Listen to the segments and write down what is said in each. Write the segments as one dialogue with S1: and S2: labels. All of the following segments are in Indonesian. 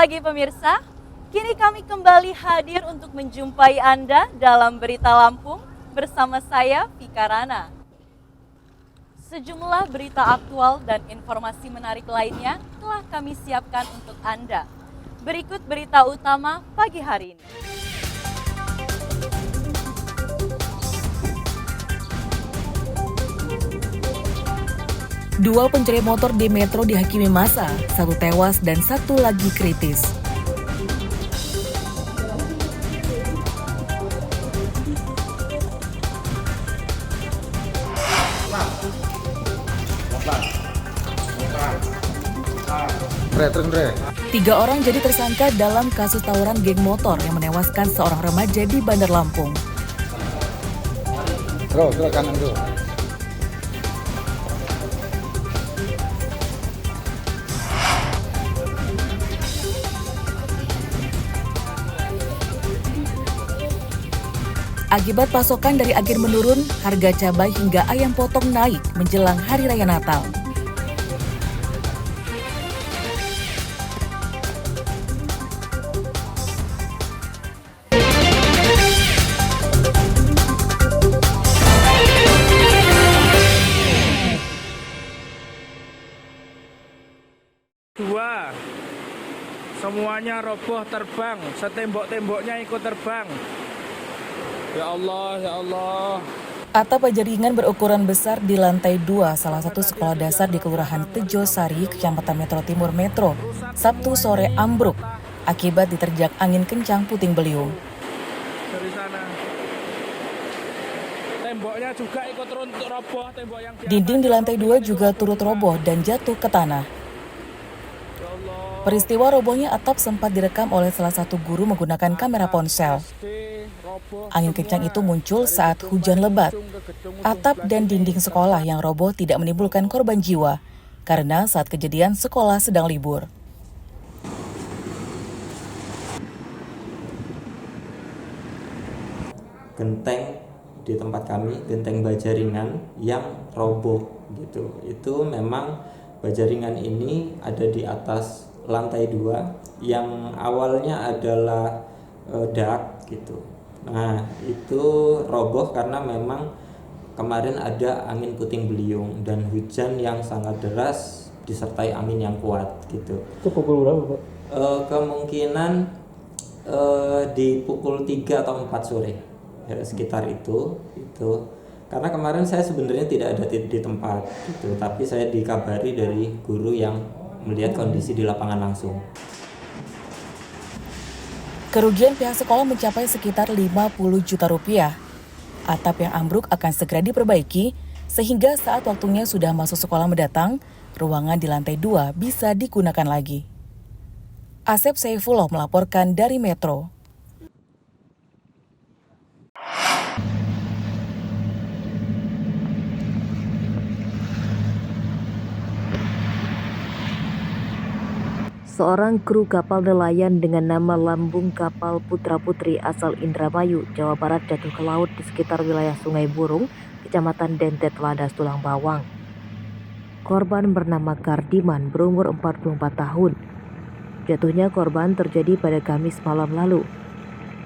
S1: pagi pemirsa, kini kami kembali hadir untuk menjumpai Anda dalam Berita Lampung bersama saya, Vika Rana. Sejumlah berita aktual dan informasi menarik lainnya telah kami siapkan untuk Anda. Berikut berita utama pagi hari ini.
S2: Dua pencuri motor di Metro dihakimi massa, satu tewas dan satu lagi kritis. Tiga orang jadi tersangka dalam kasus tawuran geng motor yang menewaskan seorang remaja di Bandar Lampung.
S3: Terus kanan tuh.
S2: Akibat pasokan dari agen menurun, harga cabai hingga ayam potong naik menjelang Hari Raya Natal.
S4: Dua, semuanya roboh terbang, setembok-temboknya ikut terbang. Ya Allah, ya Allah.
S2: Atap baja ringan berukuran besar di lantai 2 salah satu sekolah dasar di Kelurahan Tejosari, Kecamatan Metro Timur Metro, Sabtu sore ambruk akibat diterjang angin kencang puting beliung.
S4: Dari sana. Temboknya juga ikut runtuh roboh, tembok yang
S2: Dinding di lantai 2 juga turut roboh dan jatuh ke tanah. Peristiwa robohnya atap sempat direkam oleh salah satu guru menggunakan kamera ponsel. Angin kencang itu muncul saat hujan lebat. Atap dan dinding sekolah yang roboh tidak menimbulkan korban jiwa, karena saat kejadian sekolah sedang libur.
S5: Genteng di tempat kami, genteng baja ringan yang roboh gitu. Itu memang baja ringan ini ada di atas lantai 2 yang awalnya adalah dak gitu. Nah, itu roboh karena memang kemarin ada angin puting beliung dan hujan yang sangat deras disertai angin yang kuat gitu.
S3: Itu pukul berapa, Pak?
S5: Kemungkinan di pukul 3 atau 4 sore ya, sekitar itu. Karena kemarin saya sebenarnya tidak ada di tempat gitu, tapi saya dikabari dari guru yang melihat kondisi di lapangan langsung.
S2: Kerugian pihak sekolah mencapai sekitar 50 juta rupiah. Atap yang ambruk akan segera diperbaiki, sehingga saat waktunya sudah masuk sekolah mendatang, ruangan di lantai 2 bisa digunakan lagi. Asep Saifullah melaporkan dari Metro.
S6: Seorang kru kapal nelayan dengan nama lambung kapal Putra Putri asal Indramayu, Jawa Barat jatuh ke laut di sekitar wilayah Sungai Burung, Kecamatan Dentet Ladas, Tulang Bawang. Korban bernama Kardiman, berumur 44 tahun. Jatuhnya korban terjadi pada Kamis malam lalu.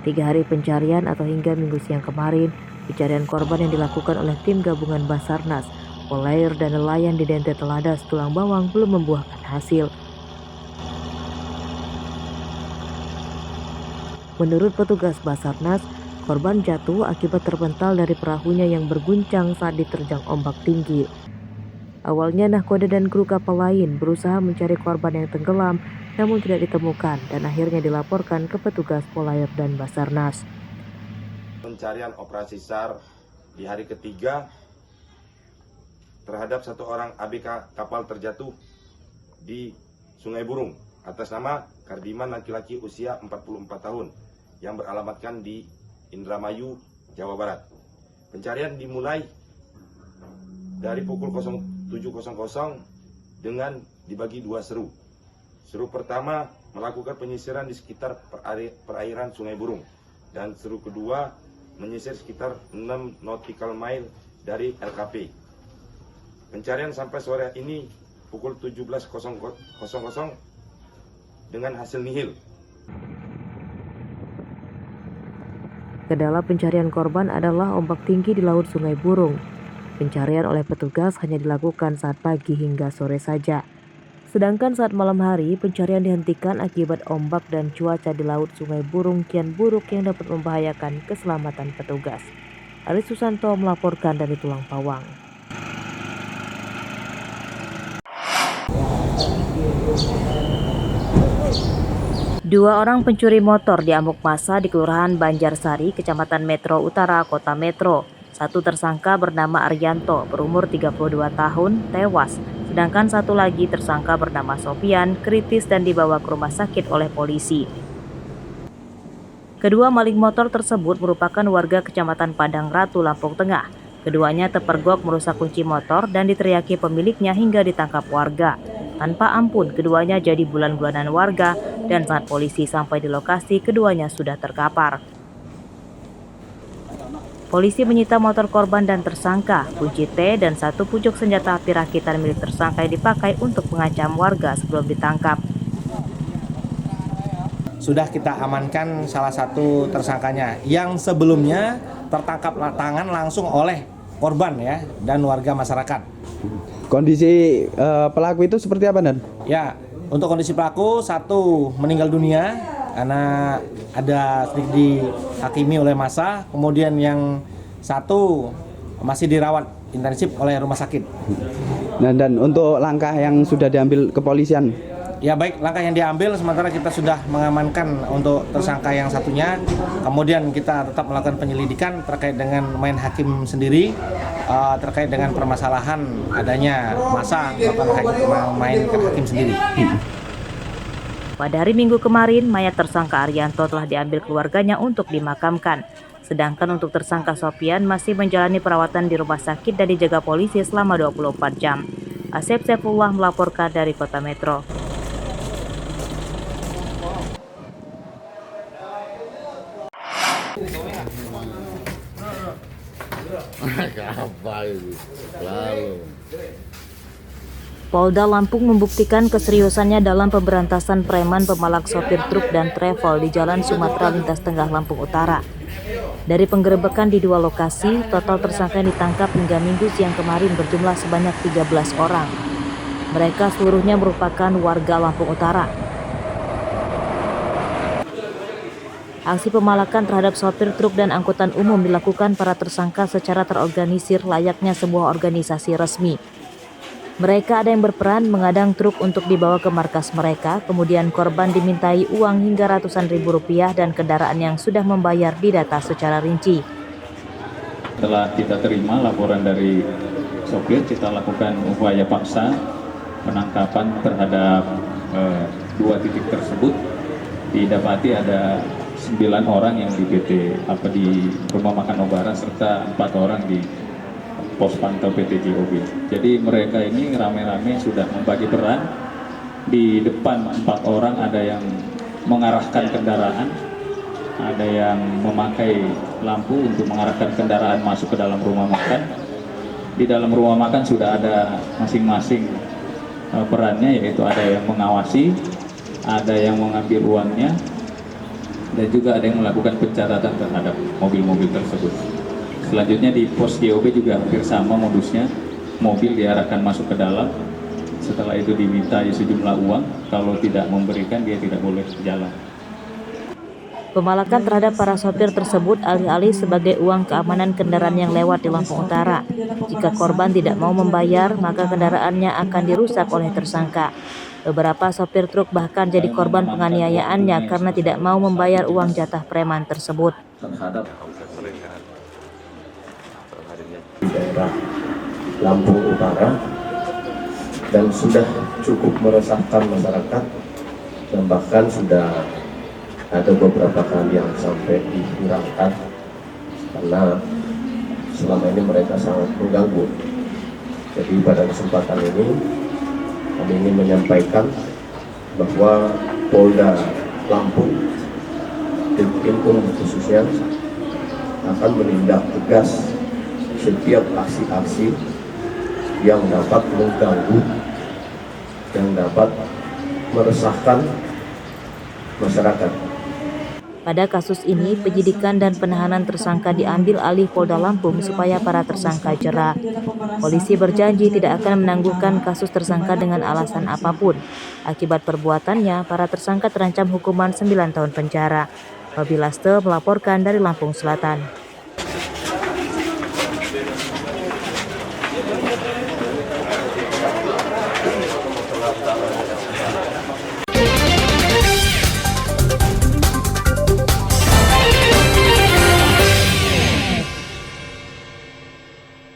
S6: 3 hari pencarian atau hingga Minggu siang kemarin, pencarian korban yang dilakukan oleh tim gabungan Basarnas, Polair dan nelayan di Dentet Ladas, Tulang Bawang belum membuahkan hasil. Menurut petugas Basarnas, korban jatuh akibat terpental dari perahunya yang berguncang saat diterjang ombak tinggi. Awalnya nahkoda dan kru kapal lain berusaha mencari korban yang tenggelam, namun tidak ditemukan dan akhirnya dilaporkan ke petugas Polair dan Basarnas.
S7: Pencarian operasi SAR di hari ketiga terhadap satu orang ABK kapal terjatuh di Sungai Burung atas nama Kardiman, laki-laki usia 44 tahun yang beralamatkan di Indramayu, Jawa Barat. Pencarian dimulai dari pukul 07.00 dengan dibagi 2 seru. Seru pertama melakukan penyisiran di sekitar perairan Sungai Burung dan seru kedua menyisir sekitar 6 nautical mile dari LKP. Pencarian sampai sore ini pukul 17.00 dengan hasil nihil.
S6: Kendala pencarian korban adalah ombak tinggi di laut Sungai Burung. Pencarian oleh petugas hanya dilakukan saat pagi hingga sore saja. Sedangkan saat malam hari, pencarian dihentikan akibat ombak dan cuaca di laut Sungai Burung kian buruk yang dapat membahayakan keselamatan petugas. Aris Susanto melaporkan dari Tulang Bawang. Dua orang pencuri motor diamuk massa di Kelurahan Banjarsari, Kecamatan Metro Utara, Kota Metro. Satu tersangka bernama Arianto, berumur 32 tahun, tewas. Sedangkan satu lagi tersangka bernama Sofian, kritis dan dibawa ke rumah sakit oleh polisi. Kedua maling motor tersebut merupakan warga Kecamatan Padang Ratu, Lampung Tengah. Keduanya terpergok merusak kunci motor dan diteriaki pemiliknya hingga ditangkap warga. Tanpa ampun, keduanya jadi bulan-bulanan warga dan saat polisi sampai di lokasi, keduanya sudah terkapar. Polisi menyita motor korban dan tersangka, kunci T dan satu pucuk senjata api rakitan milik tersangka yang dipakai untuk mengancam warga sebelum ditangkap.
S8: Sudah kita amankan salah satu tersangkanya yang sebelumnya tertangkap tangan langsung oleh korban ya dan warga masyarakat.
S3: Kondisi pelaku itu seperti apa, Dan?
S8: Ya, untuk kondisi pelaku, satu meninggal dunia karena ada sedikit dihakimi oleh massa, kemudian yang satu masih dirawat intensif oleh rumah sakit.
S3: Nah, dan untuk langkah yang sudah diambil kepolisian?
S8: Ya baik, langkah yang diambil sementara kita sudah mengamankan untuk tersangka yang satunya. Kemudian kita tetap melakukan penyelidikan terkait dengan main hakim sendiri, terkait dengan permasalahan adanya massa melakukan main hakim sendiri.
S6: Pada hari Minggu kemarin, mayat tersangka Arianto telah diambil keluarganya untuk dimakamkan. Sedangkan untuk tersangka Sofian masih menjalani perawatan di rumah sakit dan dijaga polisi selama 24 jam. Asep Saifullah melaporkan dari Kota Metro. Polda Lampung membuktikan keseriusannya dalam pemberantasan preman pemalak sopir truk dan travel di Jalan Sumatera Lintas Tengah Lampung Utara. Dari penggerebekan di dua lokasi, total tersangka yang ditangkap hingga Minggu siang kemarin berjumlah sebanyak 13 orang. Mereka seluruhnya merupakan warga Lampung Utara. Aksi pemalakan terhadap sopir truk dan angkutan umum dilakukan para tersangka secara terorganisir layaknya sebuah organisasi resmi. Mereka ada yang berperan mengadang truk untuk dibawa ke markas mereka, kemudian korban dimintai uang hingga ratusan ribu rupiah dan kendaraan yang sudah membayar didata secara rinci.
S9: Setelah kita terima laporan dari sopir, kita lakukan upaya paksa penangkapan terhadap dua titik tersebut. Didapati ada 9 orang yang di rumah makan Obara serta 4 orang di pos pantau PT JOB. Jadi mereka ini rame-rame sudah membagi peran. Di depan 4 orang ada yang mengarahkan kendaraan, ada yang memakai lampu untuk mengarahkan kendaraan masuk ke dalam rumah makan. Di dalam rumah makan sudah ada masing-masing perannya, yaitu ada yang mengawasi, ada yang mengambil uangnya, dan juga ada yang melakukan pencatatan terhadap mobil-mobil tersebut. Selanjutnya di pos JOB juga hampir sama modusnya, mobil diarahkan masuk ke dalam, setelah itu diminta sejumlah uang, kalau tidak memberikan dia tidak boleh jalan.
S6: Pemalakan terhadap para sopir tersebut alih-alih sebagai uang keamanan kendaraan yang lewat di Lampung Utara. Jika korban tidak mau membayar, maka kendaraannya akan dirusak oleh tersangka. Beberapa sopir truk bahkan jadi korban penganiayaannya karena tidak mau membayar uang jatah preman tersebut.
S10: Di daerah Lampung Utara dan sudah cukup meresahkan masyarakat dan bahkan sudah ada beberapa kali yang sampai dihilangkan karena selama ini mereka sangat mengganggu. Jadi pada kesempatan ini kami ingin menyampaikan bahwa Polda Lampung Ditkrimum khususnya akan menindak tegas setiap aksi-aksi yang dapat mengganggu, yang dapat meresahkan masyarakat.
S6: Pada kasus ini, penyidikan dan penahanan tersangka diambil alih Polda Lampung supaya para tersangka jera. Polisi berjanji tidak akan menangguhkan kasus tersangka dengan alasan apapun. Akibat perbuatannya, para tersangka terancam hukuman 9 tahun penjara. Robi Laste melaporkan dari Lampung Selatan.